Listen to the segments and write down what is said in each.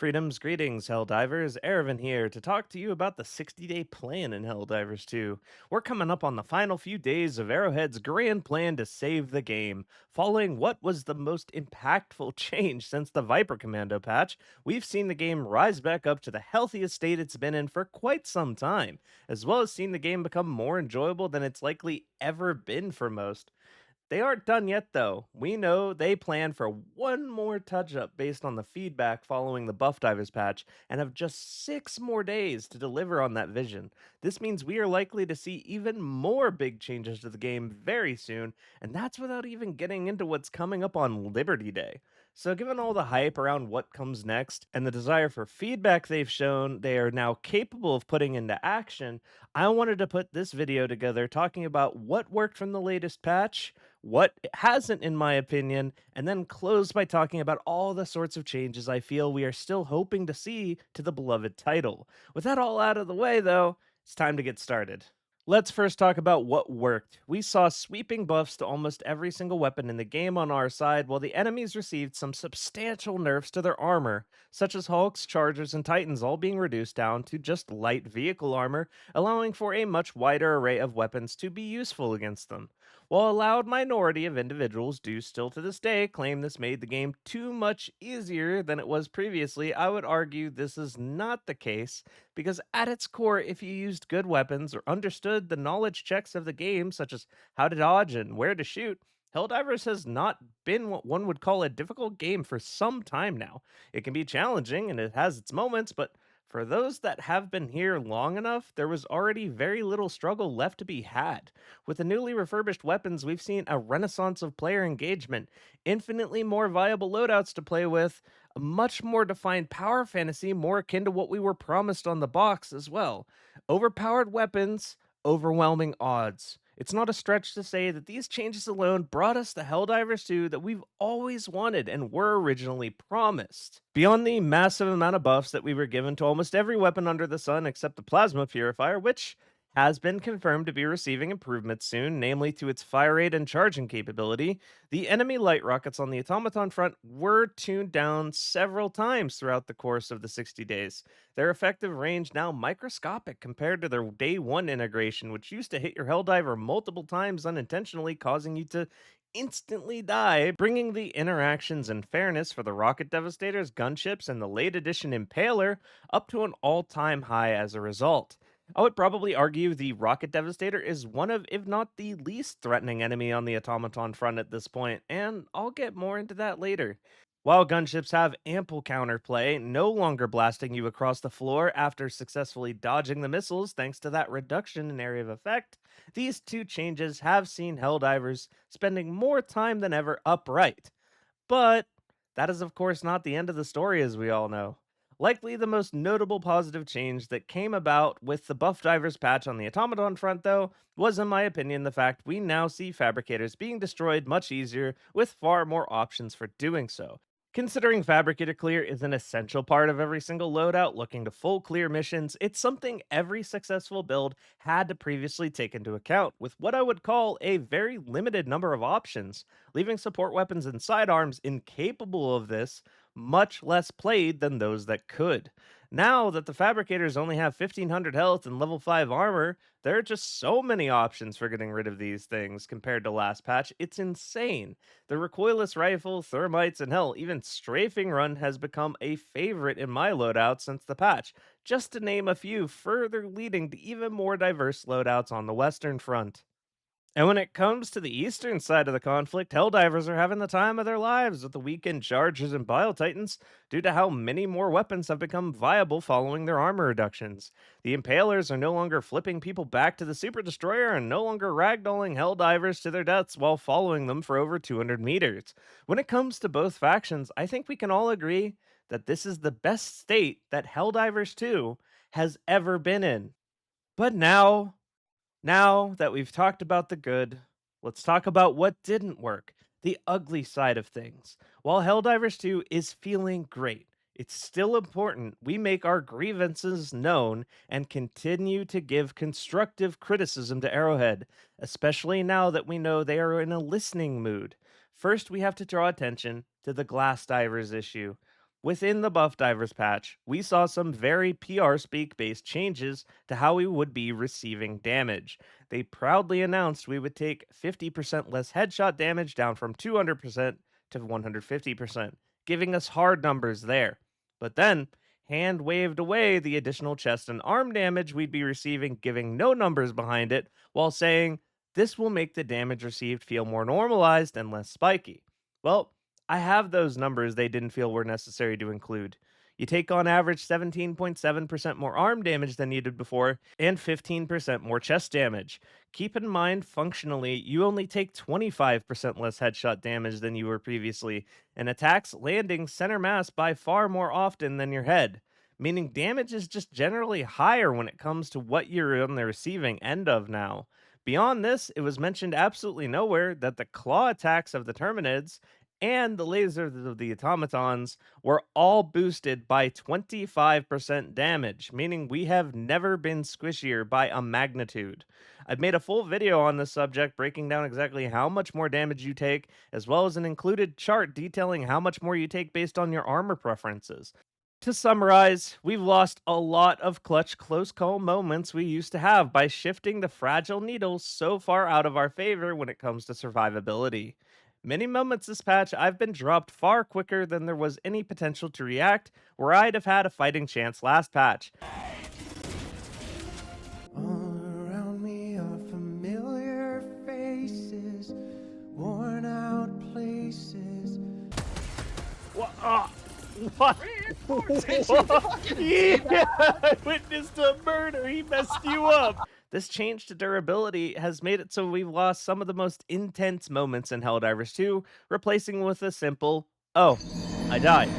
Freedom's greetings, Helldivers. Erevan here to talk to you about the 60-day plan in Helldivers 2. We're coming up on the final few days of Arrowhead's grand plan to save the game. Following what was the most impactful change since the Viper Commando patch, we've seen the game rise back up to the healthiest state it's been in for quite some time, as well as seen the game become more enjoyable than it's likely ever been for most. They aren't done yet, though. We know they plan for one more touch up based on the feedback following the Buff Divers patch, and have just 6 more days to deliver on that vision. This means we are likely to see even more big changes to the game very soon, and that's without even getting into what's coming up on Liberty Day. So, given all the hype around what comes next and the desire for feedback they've shown they are now capable of putting into action, I wanted to put this video together talking about what worked from the latest patch, what hasn't, in my opinion, and then close by talking about all the sorts of changes I feel we are still hoping to see to the beloved title. With that all out of the way, though, it's time to get started. Let's first talk about what worked. We saw sweeping buffs to almost every single weapon in the game on our side, while the enemies received some substantial nerfs to their armor, such as Hulks, Chargers, and Titans all being reduced down to just light vehicle armor, allowing for a much wider array of weapons to be useful against them. While a loud minority of individuals do still to this day claim this made the game too much easier than it was previously, I would argue this is not the case, because at its core, if you used good weapons or understood the knowledge checks of the game, such as how to dodge and where to shoot, Helldivers has not been what one would call a difficult game for some time now. It can be challenging and it has its moments, but for those that have been here long enough, there was already very little struggle left to be had. With the newly refurbished weapons, we've seen a renaissance of player engagement, infinitely more viable loadouts to play with, a much more defined power fantasy more akin to what we were promised on the box as well. Overpowered weapons, overwhelming odds. It's not a stretch to say that these changes alone brought us the Helldivers 2 that we've always wanted and were originally promised. Beyond the massive amount of buffs that we were given to almost every weapon under the sun except the Plasma Purifier, which has been confirmed to be receiving improvements soon, namely to its fire rate and charging capability, the enemy light rockets on the automaton front were tuned down several times throughout the course of the 60 days. Their effective range now microscopic compared to their day one integration, which used to hit your Helldiver multiple times unintentionally, causing you to instantly die, bringing the interactions and fairness for the Rocket Devastators, gunships, and the late edition Impaler up to an all-time high as a result. I would probably argue the Rocket Devastator is one of, if not the least threatening enemy on the automaton front at this point, and I'll get more into that later. While gunships have ample counterplay, no longer blasting you across the floor after successfully dodging the missiles thanks to that reduction in area of effect, these two changes have seen Helldivers spending more time than ever upright. But that is, of course, not the end of the story, as we all know. Likely the most notable positive change that came about with the Buff Divers patch on the Automaton front, though, was, in my opinion, the fact we now see Fabricators being destroyed much easier with far more options for doing so. Considering Fabricator Clear is an essential part of every single loadout looking to full clear missions, it's something every successful build had to previously take into account, with what I would call a very limited number of options, leaving support weapons and sidearms incapable of this much less played than those that could. Now that the Fabricators only have 1500 health and level 5 armor, there are just so many options for getting rid of these things compared to last patch. It's insane. The recoilless rifle, thermites, and hell, even strafing run has become a favorite in my loadout since the patch, just to name a few, further leading to even more diverse loadouts on the Western Front. And when it comes to the eastern side of the conflict, Helldivers are having the time of their lives with the weakened Chargers and Bile Titans due to how many more weapons have become viable following their armor reductions. The Impalers are no longer flipping people back to the Super Destroyer and no longer ragdolling Helldivers to their deaths while following them for over 200 meters. When it comes to both factions, I think we can all agree that this is the best state that Helldivers 2 has ever been in. But now that we've talked about the good, let's talk about what didn't work, the ugly side of things. While Helldivers 2 is feeling great, it's still important we make our grievances known and continue to give constructive criticism to Arrowhead, especially now that we know they are in a listening mood. First, we have to draw attention to the Glass Divers issue. Within the Buff Divers patch, we saw some very PR speak based changes to how we would be receiving damage. They proudly announced we would take 50% less headshot damage, down from 200% to 150%, giving us hard numbers there. But then, hand waved away the additional chest and arm damage we'd be receiving, giving no numbers behind it, while saying this will make the damage received feel more normalized and less spiky. Well, I have those numbers they didn't feel were necessary to include. You take on average 17.7% more arm damage than you did before, and 15% more chest damage. Keep in mind, functionally, you only take 25% less headshot damage than you were previously, and attacks landing center mass by far more often than your head, meaning damage is just generally higher when it comes to what you're on the receiving end of now. Beyond this, it was mentioned absolutely nowhere that the claw attacks of the Terminids and the lasers of the automatons were all boosted by 25% damage, meaning we have never been squishier by a magnitude. I've made a full video on this subject breaking down exactly how much more damage you take, as well as an included chart detailing how much more you take based on your armor preferences. To summarize, we've lost a lot of clutch close call moments we used to have by shifting the fragile needles so far out of our favor when it comes to survivability. Many moments this patch I've been dropped far quicker than there was any potential to react, where I'd have had a fighting chance last patch. All around me are familiar faces, worn out places. What? What? Yeah, I witnessed a murder. He messed you up. This change to durability has made it so we've lost some of the most intense moments in Helldivers 2, replacing with a simple, oh, I died,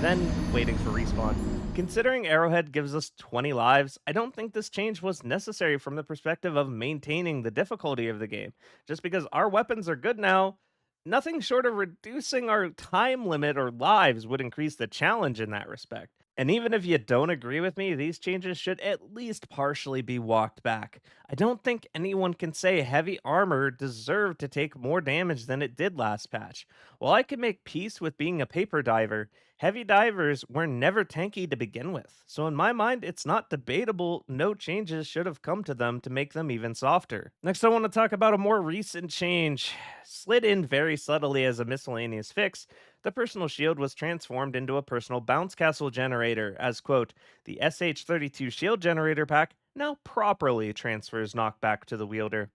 then waiting for respawn. Considering Arrowhead gives us 20 lives, I don't think this change was necessary from the perspective of maintaining the difficulty of the game. Just because our weapons are good now, nothing short of reducing our time limit or lives would increase the challenge in that respect. And even if you don't agree with me, these changes should at least partially be walked back. I don't think anyone can say heavy armor deserved to take more damage than it did last patch. While I can make peace with being a paper diver, heavy divers were never tanky to begin with. So in my mind, it's not debatable no changes should have come to them to make them even softer. Next, I want to talk about a more recent change. Slid in very subtly as a miscellaneous fix, the personal shield was transformed into a personal bounce castle generator, as quote, the SH32 shield generator pack now properly transfers knockback to the wielder.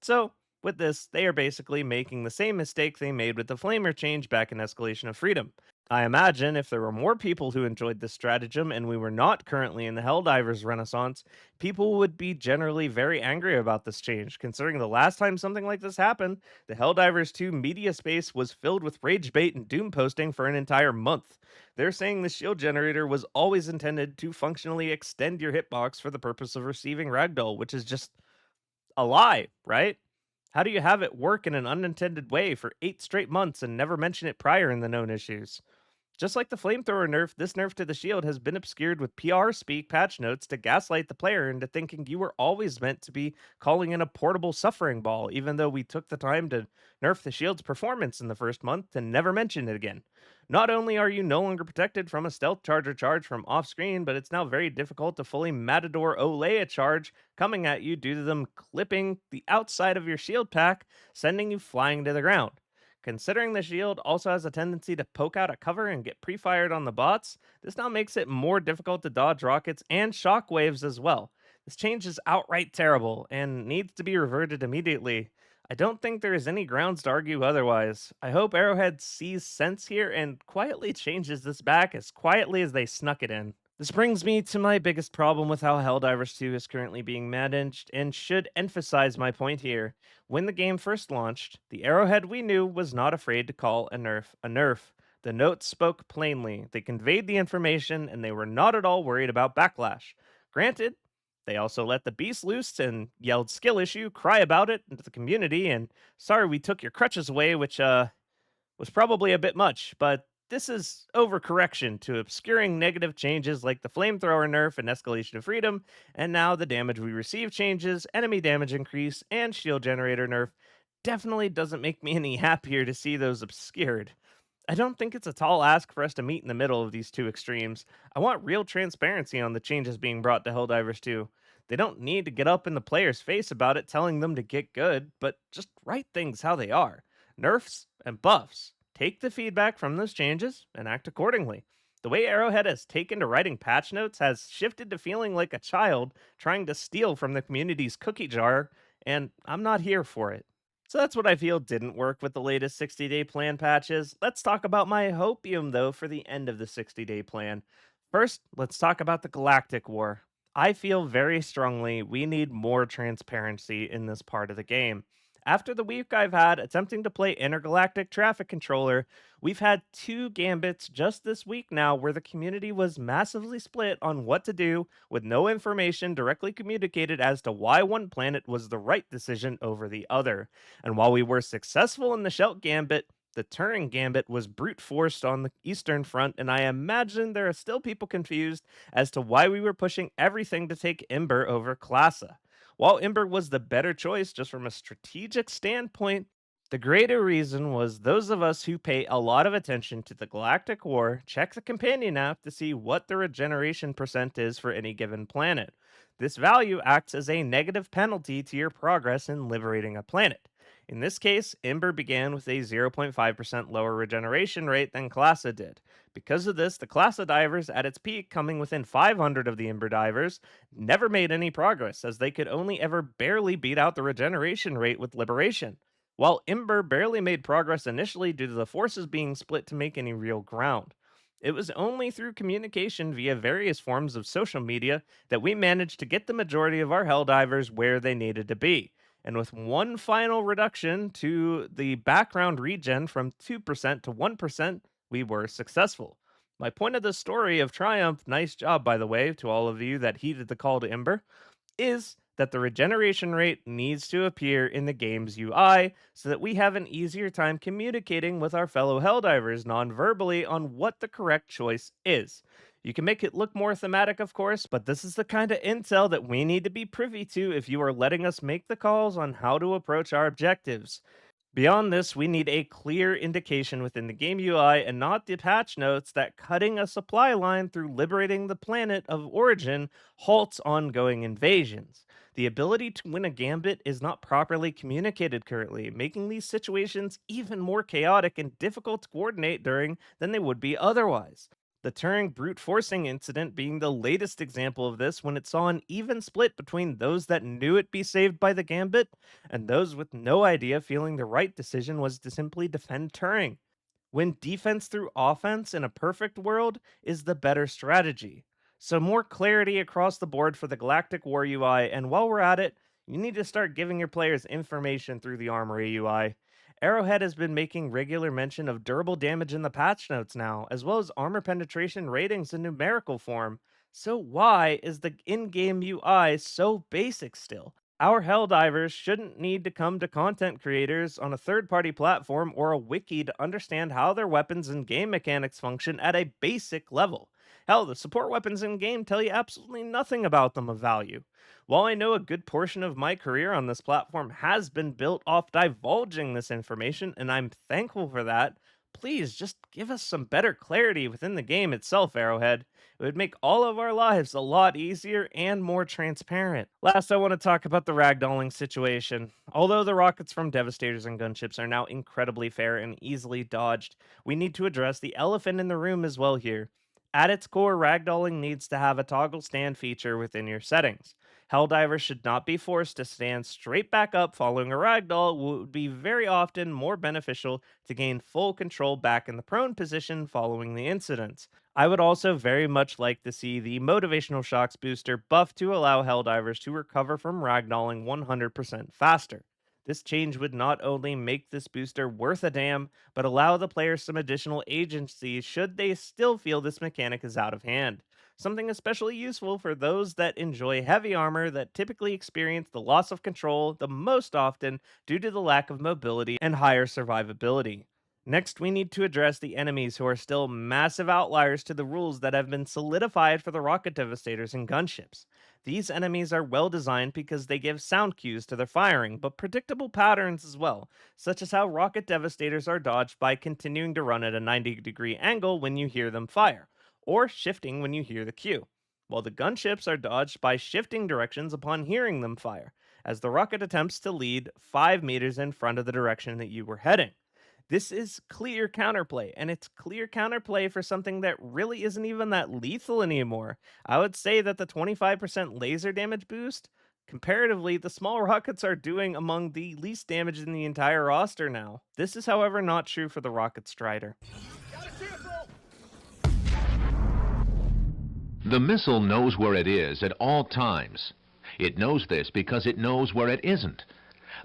So, with this, they are basically making the same mistake they made with the flamer change back in Escalation of Freedom. I imagine if there were more people who enjoyed this stratagem and we were not currently in the Helldivers renaissance, people would be generally very angry about this change, considering the last time something like this happened, the Helldivers 2 media space was filled with rage bait and doom posting for an entire month. They're saying the shield generator was always intended to functionally extend your hitbox for the purpose of receiving ragdoll, which is just a lie, right? How do you have it work in an unintended way for 8 straight months and never mention it prior in the known issues? Just like the flamethrower nerf, this nerf to the shield has been obscured with PR speak patch notes to gaslight the player into thinking you were always meant to be calling in a portable suffering ball, even though we took the time to nerf the shield's performance in the first month and never mention it again. Not only are you no longer protected from a stealth charger charge from off screen, but it's now very difficult to fully Matador Olay a charge coming at you due to them clipping the outside of your shield pack, sending you flying to the ground. Considering the shield also has a tendency to poke out a cover and get pre-fired on the bots, this now makes it more difficult to dodge rockets and shockwaves as well. This change is outright terrible and needs to be reverted immediately. I don't think there is any grounds to argue otherwise. I hope Arrowhead sees sense here and quietly changes this back as quietly as they snuck it in. This brings me to my biggest problem with how Helldivers 2 is currently being managed, and should emphasize my point here. When the game first launched, the Arrowhead we knew was not afraid to call a nerf a nerf. The notes spoke plainly, they conveyed the information, and they were not at all worried about backlash. Granted, they also let the beast loose and yelled skill issue, cry about it into the community, and sorry we took your crutches away, which was probably a bit much, but this is overcorrection to obscuring negative changes like the flamethrower nerf and escalation of freedom, and now the damage we receive changes, enemy damage increase, and shield generator nerf definitely doesn't make me any happier to see those obscured. I don't think it's a tall ask for us to meet in the middle of these two extremes. I want real transparency on the changes being brought to Helldivers 2. They don't need to get up in the player's face about it telling them to get good, but just write things how they are. Nerfs and buffs. Take the feedback from those changes and act accordingly. The way Arrowhead has taken to writing patch notes has shifted to feeling like a child trying to steal from the community's cookie jar, and I'm not here for it. So that's what I feel didn't work with the latest 60-day plan patches. Let's talk about my hopium, though, for the end of the 60-day plan. First, let's talk about the Galactic War. I feel very strongly we need more transparency in this part of the game. After the week I've had attempting to play Intergalactic Traffic Controller, we've had two gambits just this week now where the community was massively split on what to do with no information directly communicated as to why one planet was the right decision over the other. And while we were successful in the Shelt Gambit, the Turing Gambit was brute forced on the Eastern Front, and I imagine there are still people confused as to why we were pushing everything to take Ember over Classa. While Ember was the better choice just from a strategic standpoint, the greater reason was those of us who pay a lot of attention to the Galactic War check the companion app to see what the regeneration percent is for any given planet. This value acts as a negative penalty to your progress in liberating a planet. In this case, Ember began with a 0.5% lower regeneration rate than Classa did. Because of this, the Classa divers at its peak, coming within 500 of the Ember divers, never made any progress as they could only ever barely beat out the regeneration rate with liberation. While Ember barely made progress initially due to the forces being split to make any real ground. It was only through communication via various forms of social media that we managed to get the majority of our Helldivers where they needed to be. And with one final reduction to the background regen from 2% to 1%, we were successful. My point of the story of triumph, nice job by the way, to all of you that heeded the call to Ember, is that the regeneration rate needs to appear in the game's UI so that we have an easier time communicating with our fellow Helldivers non-verbally on what the correct choice is. You can make it look more thematic, of course, but this is the kind of intel that we need to be privy to if you are letting us make the calls on how to approach our objectives. Beyond this, we need a clear indication within the game UI and not the patch notes that cutting a supply line through liberating the planet of origin halts ongoing invasions. The ability to win a gambit is not properly communicated currently, making these situations even more chaotic and difficult to coordinate during than they would be otherwise. The Turing brute forcing incident being the latest example of this when it saw an even split between those that knew it be saved by the gambit and those with no idea feeling the right decision was to simply defend Turing, when defense through offense in a perfect world is the better strategy. So, more clarity across the board for the Galactic War UI, and while we're at it, you need to start giving your players information through the Armory UI. Arrowhead has been making regular mention of durable damage in the patch notes now, as well as armor penetration ratings in numerical form. So, why is the in game UI so basic still? Our Helldivers shouldn't need to come to content creators on a third party platform or a wiki to understand how their weapons and game mechanics function at a basic level. Hell, the support weapons in game tell you absolutely nothing about them of value. While I know a good portion of my career on this platform has been built off divulging this information, and I'm thankful for that, please just give us some better clarity within the game itself, Arrowhead. It would make all of our lives a lot easier and more transparent. Last, I want to talk about the ragdolling situation. Although the rockets from Devastators and gunships are now incredibly fair and easily dodged, we need to address the elephant in the room as well here. At its core, ragdolling needs to have a toggle stand feature within your settings. Helldivers should not be forced to stand straight back up following a ragdoll. Would be very often more beneficial to gain full control back in the prone position following the incident. I would also very much like to see the Motivational Shocks booster buffed to allow Helldivers to recover from ragdolling 100% faster. This change would not only make this booster worth a damn, but allow the players some additional agency should they still feel this mechanic is out of hand. Something especially useful for those that enjoy heavy armor that typically experience the loss of control the most often due to the lack of mobility and higher survivability. Next, we need to address the enemies who are still massive outliers to the rules that have been solidified for the rocket devastators and gunships. These enemies are well designed because they give sound cues to their firing, but predictable patterns as well, such as how rocket devastators are dodged by continuing to run at a 90-degree angle when you hear them fire, or shifting when you hear the cue, while the gunships are dodged by shifting directions upon hearing them fire, as the rocket attempts to lead 5 meters in front of the direction that you were heading. This is clear counterplay, and it's clear counterplay for something that really isn't even that lethal anymore. I would say that the 25% laser damage boost, comparatively, the small rockets are doing among the least damage in the entire roster now. This is, however, not true for the Rocket Strider. The missile knows where it is at all times. It knows this because it knows where it isn't.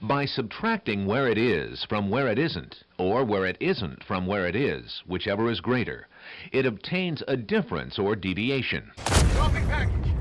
By subtracting where it is from where it isn't, or where it isn't from where it is, whichever is greater, it obtains a difference or deviation. Dropping package.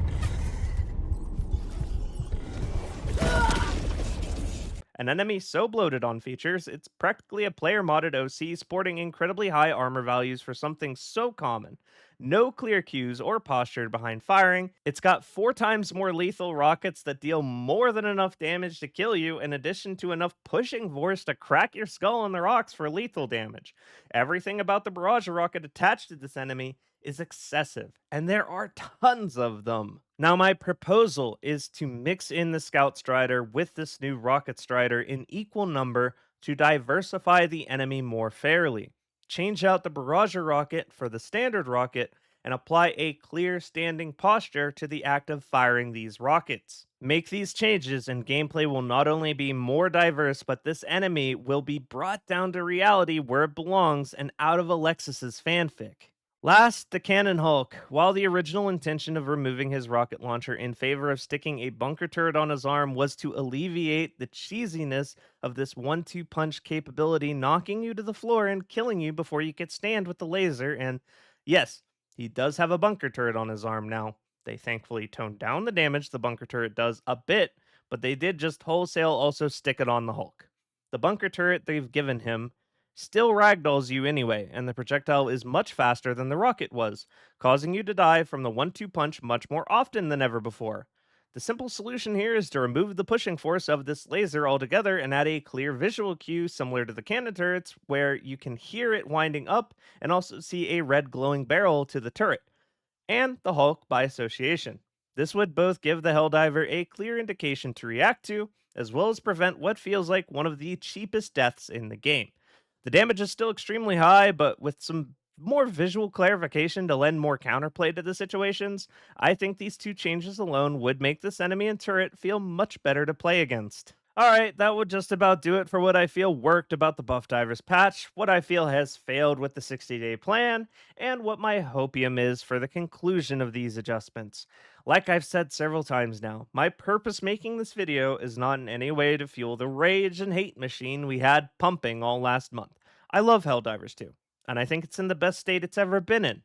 An enemy so bloated on features, it's practically a player modded OC sporting incredibly high armor values for something so common. No clear cues or posture behind firing. It's got 4 times more lethal rockets that deal more than enough damage to kill you, in addition to enough pushing force to crack your skull on the rocks for lethal damage. Everything about the barrage rocket attached to this enemy is excessive, and there are tons of them. Now, my proposal is to mix in the Scout Strider with this new Rocket Strider in equal number to diversify the enemy more fairly. Change out the Barrage rocket for the standard rocket and apply a clear standing posture to the act of firing these rockets. Make these changes, and gameplay will not only be more diverse, but this enemy will be brought down to reality where it belongs and out of Alexis's fanfic. Last, the Cannon Hulk. While the original intention of removing his rocket launcher in favor of sticking a bunker turret on his arm was to alleviate the cheesiness of this 1-2 punch capability, knocking you to the floor and killing you before you could stand with the laser, and yes, he does have a bunker turret on his arm now. They thankfully toned down the damage the bunker turret does a bit, but they did just wholesale also stick it on the Hulk. The bunker turret they've given him still ragdolls you anyway, and the projectile is much faster than the rocket was, causing you to die from the 1-2 punch much more often than ever before. The simple solution here is to remove the pushing force of this laser altogether and add a clear visual cue similar to the cannon turrets, where you can hear it winding up and also see a red glowing barrel to the turret, and the Hulk by association. This would both give the Helldiver a clear indication to react to, as well as prevent what feels like one of the cheapest deaths in the game. The damage is still extremely high, but with some more visual clarification to lend more counterplay to the situations, I think these 2 changes alone would make this enemy and turret feel much better to play against. Alright, that would just about do it for what I feel worked about the Buff Divers patch, what I feel has failed with the 60-day plan, and what my hopium is for the conclusion of these adjustments. Like I've said several times now, my purpose making this video is not in any way to fuel the rage and hate machine we had pumping all last month. I love Helldivers 2, and I think it's in the best state it's ever been in.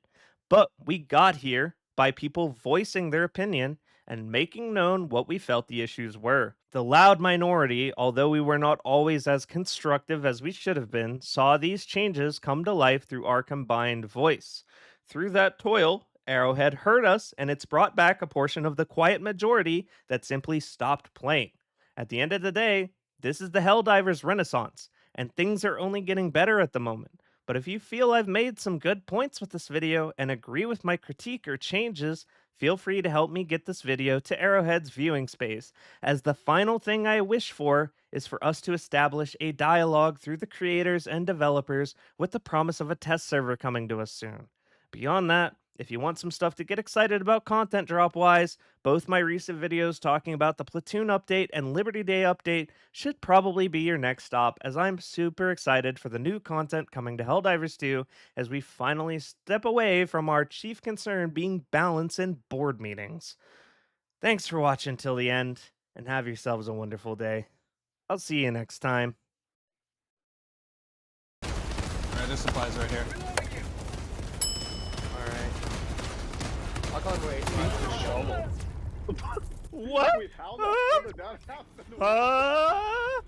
But we got here by people voicing their opinion and making known what we felt the issues were. The loud minority, although we were not always as constructive as we should have been, saw these changes come to life through our combined voice. Through that toil, Arrowhead heard us, and it's brought back a portion of the quiet majority that simply stopped playing. At the end of the day, this is the Helldivers Renaissance, and things are only getting better at the moment. But if you feel I've made some good points with this video and agree with my critique or changes, feel free to help me get this video to Arrowhead's viewing space, as the final thing I wish for is for us to establish a dialogue through the creators and developers with the promise of a test server coming to us soon. Beyond that, if you want some stuff to get excited about content drop-wise, both my recent videos talking about the Platoon update and Liberty Day update should probably be your next stop, as I'm super excited for the new content coming to Helldivers 2 as we finally step away from our chief concern being balance in board meetings. Thanks for watching till the end, and have yourselves a wonderful day. I'll see you next time. Alright, this supplies right here. I can't wait. What? Wait, how the fuck did that happen? Ah!